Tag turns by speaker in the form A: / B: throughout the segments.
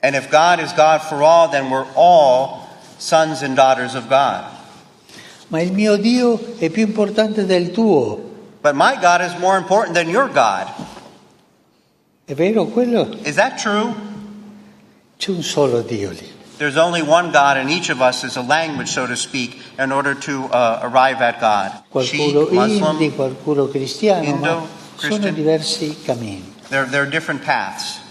A: And if God is God for all, then we're all sons and daughters of God.
B: Ma il mio Dio è più importante del tuo.
A: But my God is more important than your God.
B: È vero quello?
A: Is that true?
B: C'è un solo Dio lì.
A: There's only one God, and each of us is a language, so to speak, in order to arrive at God.
B: Qualcuno Hindi, qualcuno cristiano,
A: Indo,
B: ma
A: Christian.
B: sono diversi cammini.
A: There are different paths.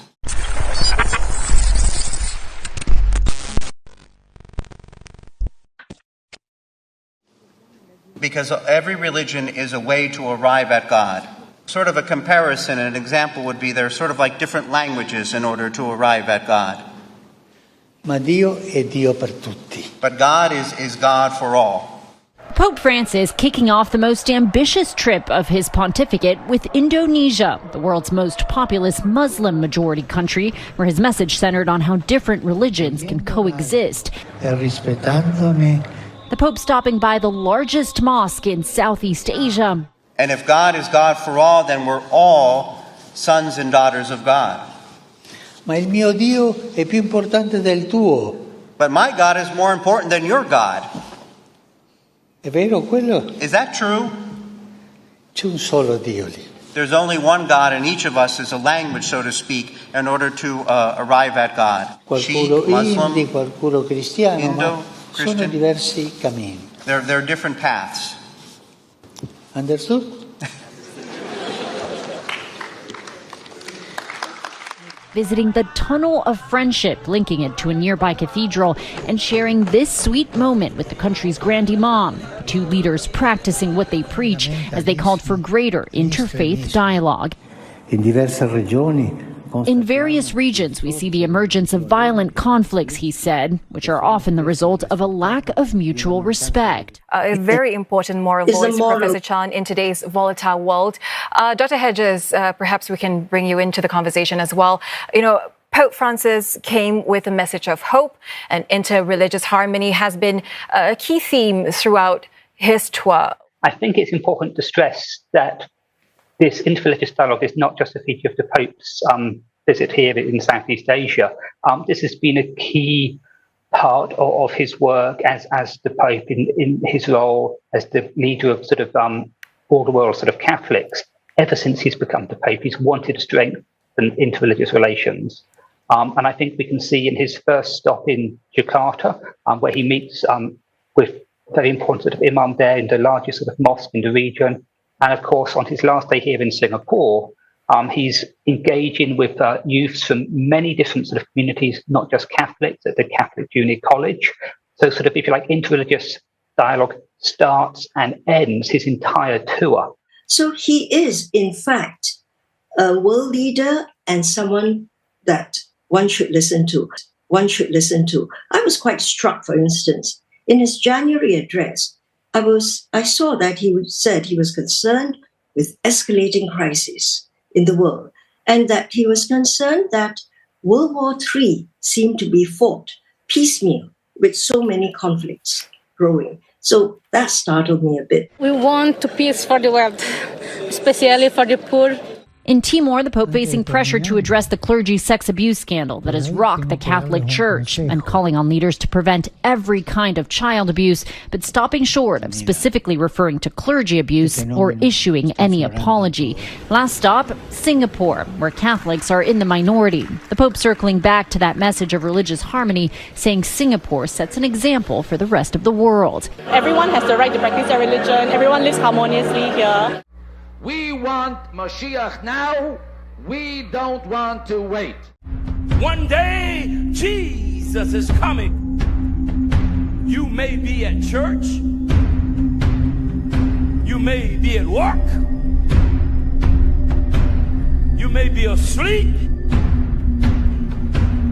A: Because every religion is a way to arrive at God. Sort of a comparison, an example would be they're sort of like different languages in order to arrive at God.
B: Ma Dio è Dio per tutti.
A: But God is God for all.
C: Pope Francis kicking off the most ambitious trip of his pontificate with Indonesia, the world's most populous Muslim-majority country, where his message centered on how different religions can coexist. The Pope stopping by the largest mosque in Southeast Asia.
A: And if God is God for all, then we're all sons and daughters of God.
B: Ma il mio Dio è più importante del tuo.
A: But my God is more important than your God.
B: È vero quello?
A: Is that true?
B: C'è un solo Dio lì.
A: There's only one God, and each of us is a language, so to speak, in order to arrive at God.
B: Qualcuno Hindi, qualcuno cristiano,
A: Indo,
B: ma
A: Christian.
B: sono diversi cammini.
A: There are different paths.
B: Understood?
C: Visiting the Tunnel of Friendship, linking it to a nearby cathedral, and sharing this sweet moment with the country's Grand Imam, the two leaders practicing what they preach as they called for greater interfaith dialogue. In various regions, we see the emergence of violent conflicts, he said, which are often the result of a lack of mutual respect.
D: A very important moral voice, Professor Chan, in today's volatile world. Dr. Hedges, perhaps we can bring you into the conversation as well. You know, Pope Francis came with a message of hope, and interreligious harmony has been a key theme throughout his tour.
E: I think it's important to stress that this interreligious dialogue is not just a feature of the Pope's visit here in Southeast Asia. This has been a key part of his work as the Pope in his role as the leader of sort of all the world's sort of Catholics. Ever since he's become the Pope, he's wanted to strengthen interreligious relations. And I think we can see in his first stop in Jakarta, where he meets with very important sort of imam there in the largest sort of mosque in the region. And of course, on his last day here in Singapore, he's engaging with youths from many different sort of communities, not just Catholics, at the Catholic Junior College. So sort of, if you like, interreligious dialogue starts and ends his entire tour.
F: So he is, in fact, a world leader and someone that one should listen to. I was quite struck, for instance, in his January address, I saw that he said he was concerned with escalating crises in the world, and that he was concerned that World War III seemed to be fought piecemeal with so many conflicts growing. So that startled me a bit.
G: We want peace for the world, especially for the poor.
C: In Timor, the Pope facing pressure to address the clergy sex abuse scandal that has rocked the Catholic Church and calling on leaders to prevent every kind of child abuse, but stopping short of specifically referring to clergy abuse or issuing any apology. Last stop, Singapore, where Catholics are in the minority. The Pope circling back to that message of religious harmony, saying Singapore sets an example for the rest of the world.
H: Everyone has the right to practice their religion. Everyone lives harmoniously here.
I: We want Mashiach now. We don't want to wait.
J: One day, Jesus is coming. You may be at church. You may be at work. You may be asleep.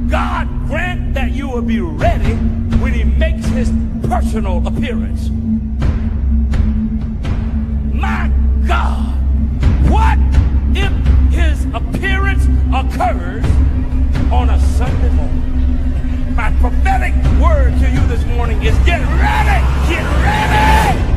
J: God grant that you will be ready when he makes his personal appearance. My God, what if his appearance occurs on a Sunday morning? My prophetic word to you this morning is get ready, get ready!